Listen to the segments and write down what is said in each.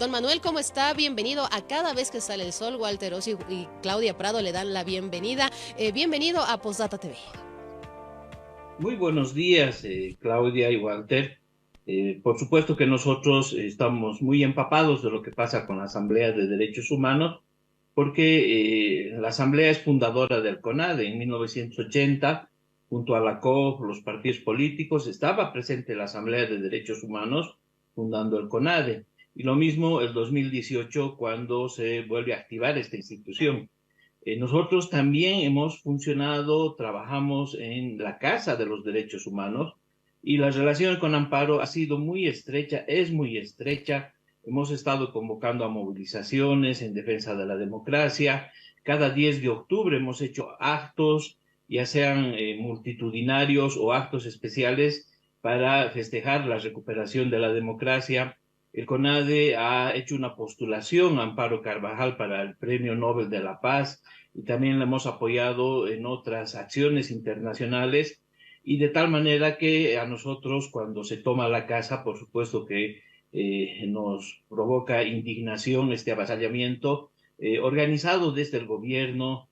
Don Manuel, ¿cómo está? Bienvenido a Cada vez que sale el sol. Walter Ossi y Claudia Prado le dan la bienvenida. Bienvenido a Postdata TV. Muy buenos días, Claudia y Walter. Por supuesto que nosotros estamos muy empapados de lo que pasa con la Asamblea de Derechos Humanos, porque la Asamblea es fundadora del CONADE. En 1980, junto a la COP, los partidos políticos, estaba presente la Asamblea de Derechos Humanos fundando el CONADE. Y lo mismo el 2018, cuando se vuelve a activar esta institución. Nosotros también hemos funcionado, trabajamos en la Casa de los Derechos Humanos y la relación con Amparo ha sido muy estrecha, es muy estrecha. Hemos estado convocando a movilizaciones en defensa de la democracia. Cada 10 de octubre hemos hecho actos, ya sean multitudinarios o actos especiales para festejar la recuperación de la democracia. El CONADE ha hecho una postulación a Amparo Carvajal para el Premio Nobel de la Paz y también la hemos apoyado en otras acciones internacionales, y de tal manera que a nosotros, cuando se toma la casa, por supuesto que nos provoca indignación este avasallamiento organizado desde el gobierno,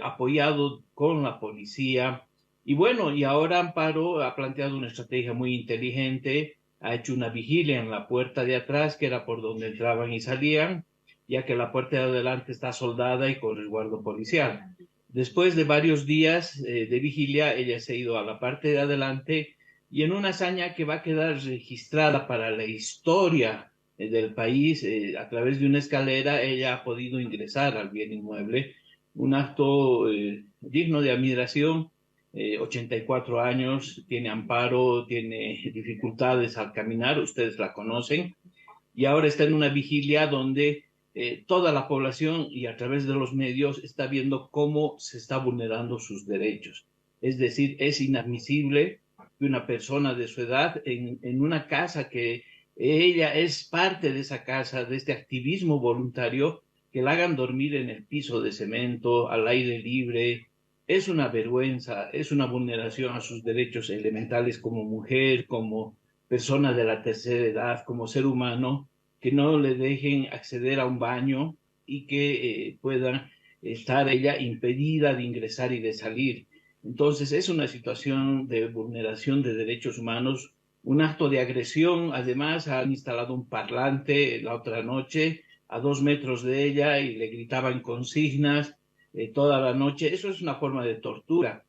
apoyado con la policía. Y bueno, y ahora Amparo ha planteado una estrategia muy inteligente, ha hecho una vigilia en la puerta de atrás, que era por donde entraban y salían, ya que la puerta de adelante está soldada y con resguardo policial. Después de varios días de vigilia, ella se ha ido a la parte de adelante, y en una hazaña que va a quedar registrada para la historia del país, a través de una escalera, ella ha podido ingresar al bien inmueble, un acto digno de admiración. 84 años, tiene Amparo, tiene dificultades al caminar, ustedes la conocen, y ahora está en una vigilia donde toda la población y a través de los medios está viendo cómo se está vulnerando sus derechos. Es decir, es inadmisible que una persona de su edad en una casa que ella es parte de esa casa, de este activismo voluntario, que la hagan dormir en el piso de cemento, al aire libre. Es una vergüenza, es una vulneración a sus derechos elementales como mujer, como persona de la tercera edad, como ser humano, que no le dejen acceder a un baño y que pueda estar ella impedida de ingresar y de salir. Entonces es una situación de vulneración de derechos humanos, un acto de agresión. Además han instalado un parlante la otra noche a 2 metros de ella y le gritaban consignas toda la noche. Eso es una forma de tortura.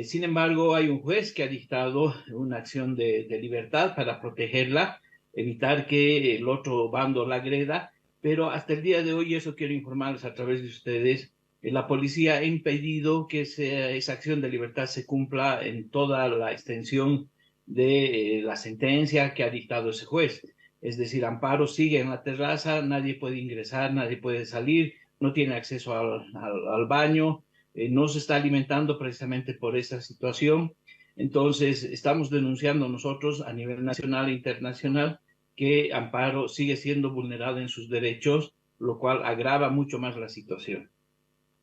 Sin embargo, hay un juez que ha dictado una acción de libertad para protegerla, evitar que el otro bando la agreda, pero hasta el día de hoy, eso quiero informarles a través de ustedes, la policía ha impedido que esa acción de libertad se cumpla en toda la extensión de la sentencia que ha dictado ese juez. Es decir, Amparo sigue en la terraza, nadie puede ingresar, nadie puede salir, no tiene acceso al baño, no se está alimentando precisamente por esa situación. Entonces, estamos denunciando nosotros a nivel nacional e internacional que Amparo sigue siendo vulnerada en sus derechos, lo cual agrava mucho más la situación.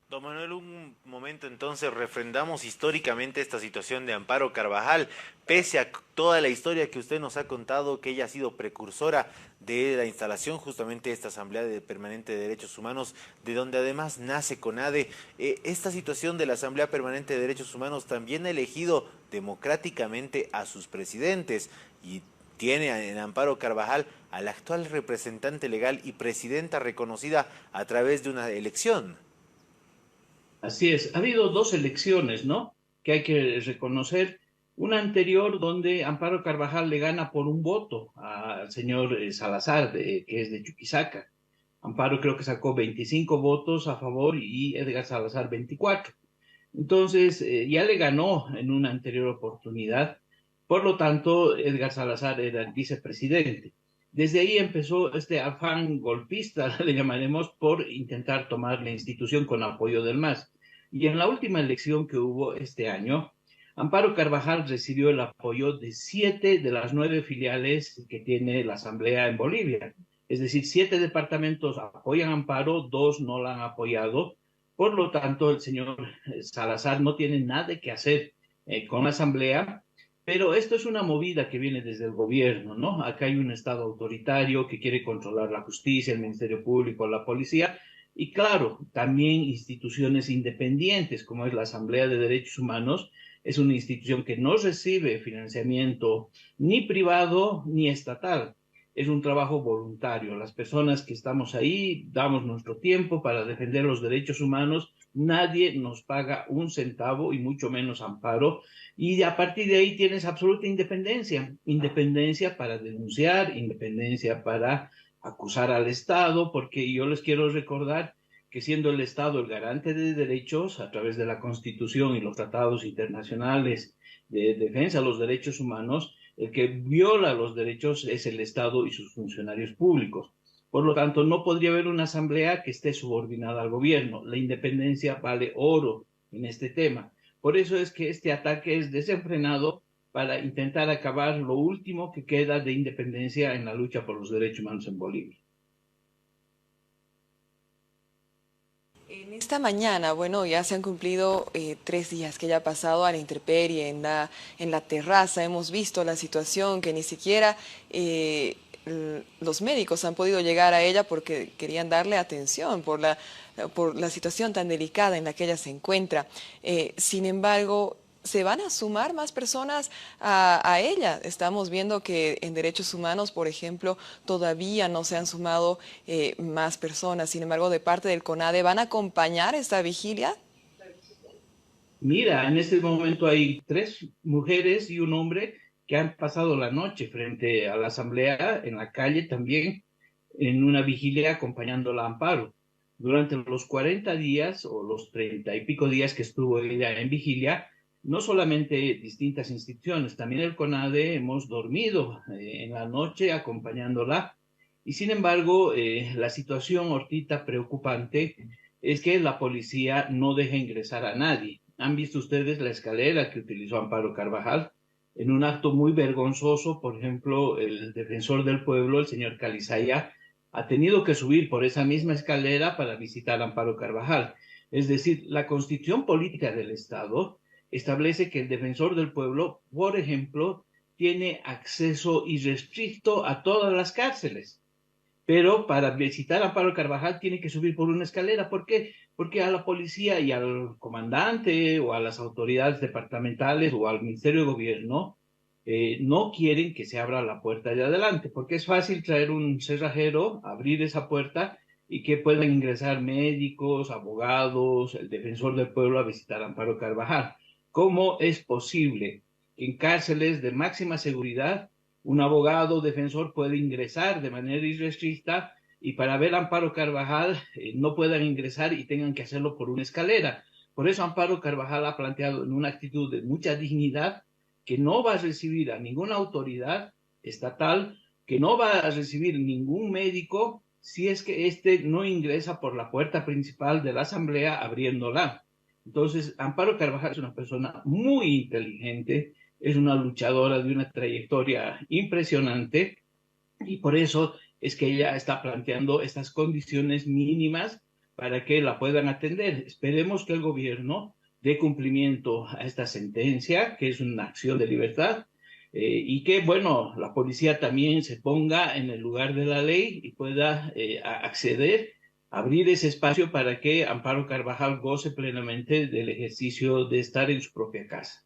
Don Manuel, un momento entonces refrendamos históricamente esta situación de Amparo Carvajal, pese a toda la historia que usted nos ha contado, que ella ha sido precursora de la instalación justamente de esta Asamblea Permanente de Derechos Humanos, de donde además nace CONADE. Esta situación de la Asamblea Permanente de Derechos Humanos también ha elegido democráticamente a sus presidentes y tiene en Amparo Carvajal a la actual representante legal y presidenta reconocida a través de una elección. Así es, ha habido dos elecciones, ¿no? Que hay que reconocer. Una anterior donde Amparo Carvajal le gana por un voto al señor Salazar, que es de Chuquisaca. Amparo creo que sacó 25 votos a favor y Edgar Salazar 24. Entonces, ya le ganó en una anterior oportunidad. Por lo tanto, Edgar Salazar era el vicepresidente. Desde ahí empezó este afán golpista, le llamaremos, por intentar tomar la institución con apoyo del MAS. Y en la última elección que hubo este año, Amparo Carvajal recibió el apoyo de 7 de las 9 filiales que tiene la Asamblea en Bolivia. Es decir, 7 departamentos apoyan a Amparo, 2 no la han apoyado. Por lo tanto, el señor Salazar no tiene nada que hacer con la Asamblea, Pero esto es una movida que viene desde el gobierno, ¿no? Acá hay un Estado autoritario que quiere controlar la justicia, el Ministerio Público, la policía, y claro, también instituciones independientes, como es la Asamblea de Derechos Humanos, es una institución que no recibe financiamiento ni privado ni estatal. Es un trabajo voluntario. Las personas que estamos ahí damos nuestro tiempo para defender los derechos humanos. Nadie nos paga un centavo y mucho menos amparo. Y a partir de ahí tienes absoluta independencia. Independencia para denunciar, independencia para acusar al Estado, porque yo les quiero recordar que siendo el Estado el garante de derechos a través de la Constitución y los tratados internacionales de defensa de los derechos humanos, el que viola los derechos es el Estado y sus funcionarios públicos. Por lo tanto, no podría haber una asamblea que esté subordinada al gobierno. La independencia vale oro en este tema. Por eso es que este ataque es desenfrenado para intentar acabar lo último que queda de independencia en la lucha por los derechos humanos en Bolivia. En esta mañana, bueno, ya se han cumplido 3 días que ya ha pasado a la intemperie en la terraza. Hemos visto la situación que ni siquiera los médicos han podido llegar a ella porque querían darle atención por la situación tan delicada en la que ella se encuentra. Sin embargo, ¿se van a sumar más personas a ella? Estamos viendo que en derechos humanos, por ejemplo, todavía no se han sumado más personas. Sin embargo, de parte del CONADE, ¿van a acompañar esta vigilia? Mira, en este momento hay 3 mujeres y un hombre que han pasado la noche frente a la asamblea, en la calle también, en una vigilia acompañándola a Amparo. Durante los 40 días o los 30 y pico días que estuvo ella en vigilia, no solamente distintas instituciones, también el CONADE hemos dormido en la noche acompañándola. Y sin embargo, la situación ahorita preocupante es que la policía no deja ingresar a nadie. ¿Han visto ustedes la escalera que utilizó Amparo Carvajal? En un acto muy vergonzoso, por ejemplo, el defensor del pueblo, el señor Calizaya, ha tenido que subir por esa misma escalera para visitar a Amparo Carvajal. Es decir, la constitución política del Estado establece que el defensor del pueblo, por ejemplo, tiene acceso irrestricto a todas las cárceles. Pero para visitar a Amparo Carvajal tiene que subir por una escalera. ¿Por qué? Porque a la policía y al comandante o a las autoridades departamentales o al Ministerio de Gobierno no quieren que se abra la puerta de adelante, porque es fácil traer un cerrajero, abrir esa puerta y que puedan ingresar médicos, abogados, el defensor del pueblo a visitar a Amparo Carvajal. ¿Cómo es posible que en cárceles de máxima seguridad un abogado defensor puede ingresar de manera irrestricta y para ver a Amparo Carvajal no puedan ingresar y tengan que hacerlo por una escalera? Por eso Amparo Carvajal ha planteado en una actitud de mucha dignidad que no va a recibir a ninguna autoridad estatal, que no va a recibir ningún médico si es que éste no ingresa por la puerta principal de la asamblea abriéndola. Entonces, Amparo Carvajal es una persona muy inteligente, es una luchadora de una trayectoria impresionante y por eso es que ella está planteando estas condiciones mínimas para que la puedan atender. Esperemos que el gobierno dé cumplimiento a esta sentencia, que es una acción de libertad, y que, bueno, la policía también se ponga en el lugar de la ley y pueda acceder, abrir ese espacio para que Amparo Carvajal goce plenamente del ejercicio de estar en su propia casa.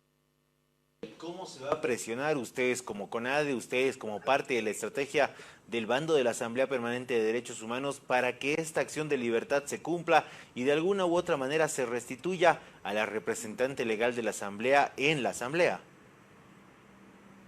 ¿Cómo se va a presionar ustedes como CONADE, ustedes como parte de la estrategia del bando de la Asamblea Permanente de Derechos Humanos para que esta acción de libertad se cumpla y de alguna u otra manera se restituya a la representante legal de la Asamblea en la Asamblea?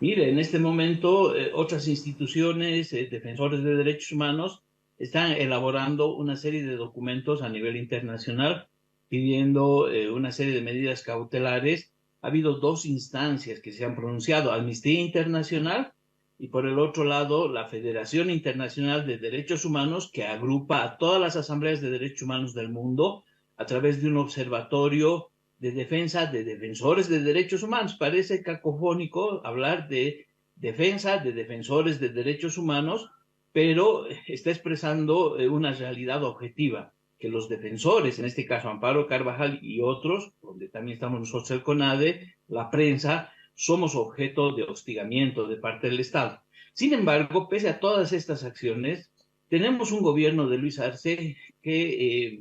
Mire, en este momento otras instituciones, defensores de derechos humanos, están elaborando una serie de documentos a nivel internacional pidiendo una serie de medidas cautelares. Ha habido 2 instancias que se han pronunciado, Amnistía Internacional y por el otro lado la Federación Internacional de Derechos Humanos, que agrupa a todas las asambleas de derechos humanos del mundo a través de un observatorio de defensa de defensores de derechos humanos. Parece cacofónico hablar de defensa de defensores de derechos humanos, pero está expresando una realidad objetiva, que los defensores, en este caso Amparo Carvajal y otros, donde también estamos nosotros el CONADE, la prensa, somos objeto de hostigamiento de parte del Estado. Sin embargo, pese a todas estas acciones, tenemos un gobierno de Luis Arce que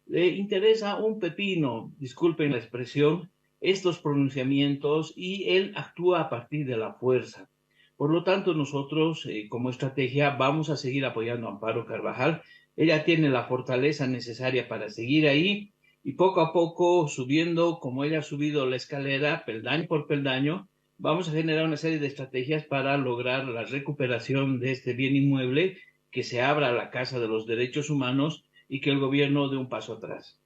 le interesa un pepino, disculpen la expresión, estos pronunciamientos y él actúa a partir de la fuerza. Por lo tanto, nosotros como estrategia vamos a seguir apoyando a Amparo Carvajal. Ella tiene la fortaleza necesaria para seguir ahí y poco a poco, subiendo como ella ha subido la escalera, peldaño por peldaño, vamos a generar una serie de estrategias para lograr la recuperación de este bien inmueble, que se abra la Casa de los Derechos Humanos y que el gobierno dé un paso atrás.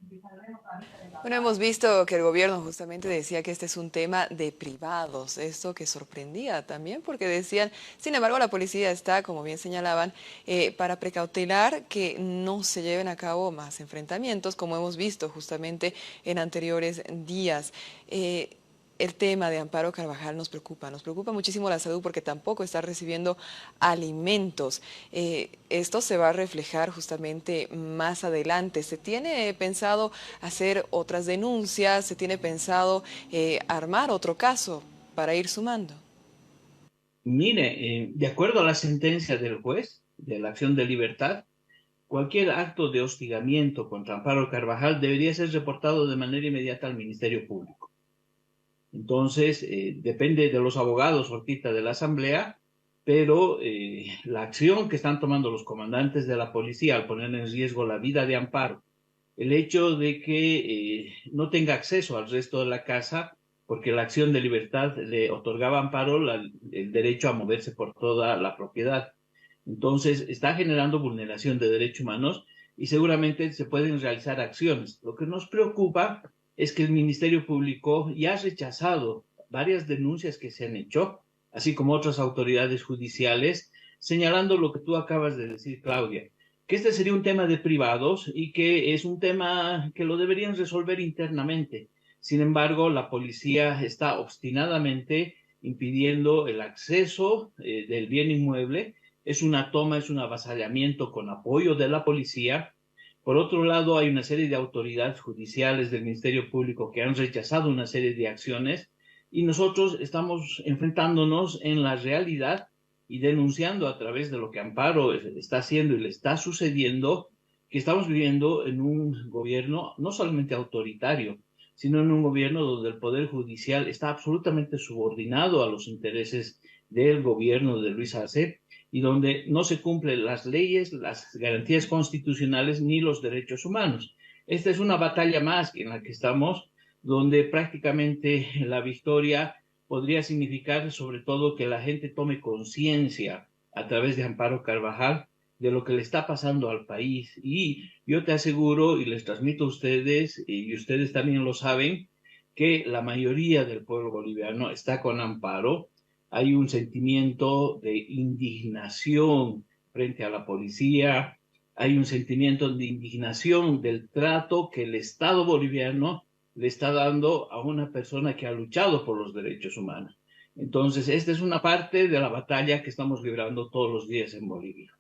Bueno, hemos visto que el gobierno justamente decía que este es un tema de privados, esto que sorprendía también porque decían, sin embargo la policía está, como bien señalaban, para precautelar que no se lleven a cabo más enfrentamientos, como hemos visto justamente en anteriores días. El tema de Amparo Carvajal nos preocupa muchísimo la salud porque tampoco está recibiendo alimentos. Esto se va a reflejar justamente más adelante. ¿Se tiene pensado hacer otras denuncias? ¿Se tiene pensado armar otro caso para ir sumando? Mire, de acuerdo a la sentencia del juez de la acción de libertad, cualquier acto de hostigamiento contra Amparo Carvajal debería ser reportado de manera inmediata al Ministerio Público. Entonces, depende de los abogados, Hortita, de la Asamblea, pero la acción que están tomando los comandantes de la policía al poner en riesgo la vida de Amparo, el hecho de que no tenga acceso al resto de la casa, porque la acción de libertad le otorgaba a Amparo el derecho a moverse por toda la propiedad. Entonces, está generando vulneración de derechos humanos y seguramente se pueden realizar acciones. Lo que nos preocupa es que el Ministerio Público ya ha rechazado varias denuncias que se han hecho, así como otras autoridades judiciales, señalando lo que tú acabas de decir, Claudia, que este sería un tema de privados y que es un tema que lo deberían resolver internamente. Sin embargo, la policía está obstinadamente impidiendo el acceso del bien inmueble. Es una toma, es un avasallamiento con apoyo de la policía. Por otro lado, hay una serie de autoridades judiciales del Ministerio Público que han rechazado una serie de acciones y nosotros estamos enfrentándonos en la realidad y denunciando a través de lo que Amparo está haciendo y le está sucediendo, que estamos viviendo en un gobierno no solamente autoritario, sino en un gobierno donde el Poder Judicial está absolutamente subordinado a los intereses del gobierno de Luis Arce y donde no se cumplen las leyes, las garantías constitucionales ni los derechos humanos. Esta es una batalla más en la que estamos, donde prácticamente la victoria podría significar sobre todo que la gente tome conciencia a través de Amparo Carvajal de lo que le está pasando al país. Y yo te aseguro y les transmito a ustedes, y ustedes también lo saben, que la mayoría del pueblo boliviano está con Amparo. Hay un sentimiento de indignación frente a la policía, hay un sentimiento de indignación del trato que el Estado boliviano le está dando a una persona que ha luchado por los derechos humanos. Entonces, esta es una parte de la batalla que estamos librando todos los días en Bolivia.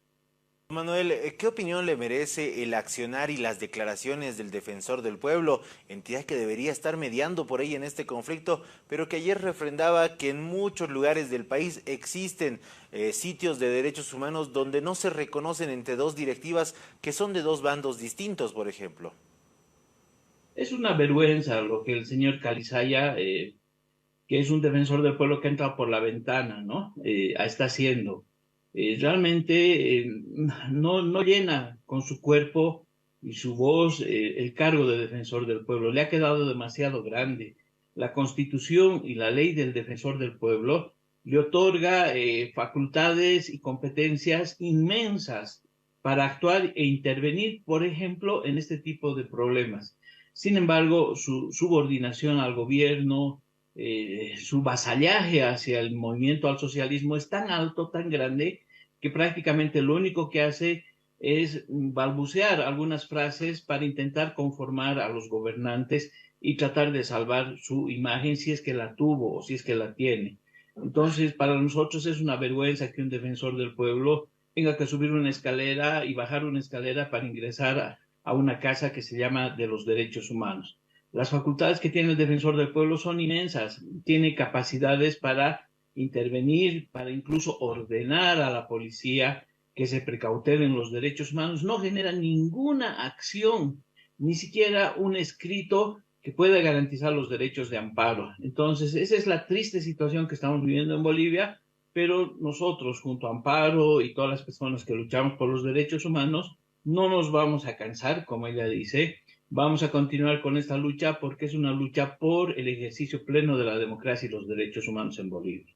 Manuel, ¿qué opinión le merece el accionar y las declaraciones del Defensor del Pueblo, entidad que debería estar mediando por ahí en este conflicto, pero que ayer refrendaba que en muchos lugares del país existen sitios de derechos humanos donde no se reconocen entre dos directivas que son de dos bandos distintos, por ejemplo? Es una vergüenza lo que el señor Calizaya, que es un defensor del pueblo que ha entrado por la ventana, ¿no? Está haciendo. Realmente no llena con su cuerpo y su voz el cargo de defensor del pueblo. Le ha quedado demasiado grande. La Constitución y la ley del defensor del pueblo le otorga facultades y competencias inmensas para actuar e intervenir, por ejemplo, en este tipo de problemas. Sin embargo, su subordinación al gobierno, su vasallaje hacia el movimiento al socialismo es tan alto, tan grande, que prácticamente lo único que hace es balbucear algunas frases para intentar conformar a los gobernantes y tratar de salvar su imagen si es que la tuvo o si es que la tiene. Entonces, para nosotros es una vergüenza que un defensor del pueblo tenga que subir una escalera y bajar una escalera para ingresar a una casa que se llama de los derechos humanos. Las facultades que tiene el defensor del pueblo son inmensas. Tiene capacidades para intervenir, para incluso ordenar a la policía que se precautelen los derechos humanos. No genera ninguna acción, ni siquiera un escrito que pueda garantizar los derechos de amparo. Entonces, esa es la triste situación que estamos viviendo en Bolivia, pero nosotros, junto a Amparo y todas las personas que luchamos por los derechos humanos, no nos vamos a cansar, como ella dice. Vamos a continuar con esta lucha porque es una lucha por el ejercicio pleno de la democracia y los derechos humanos en Bolivia.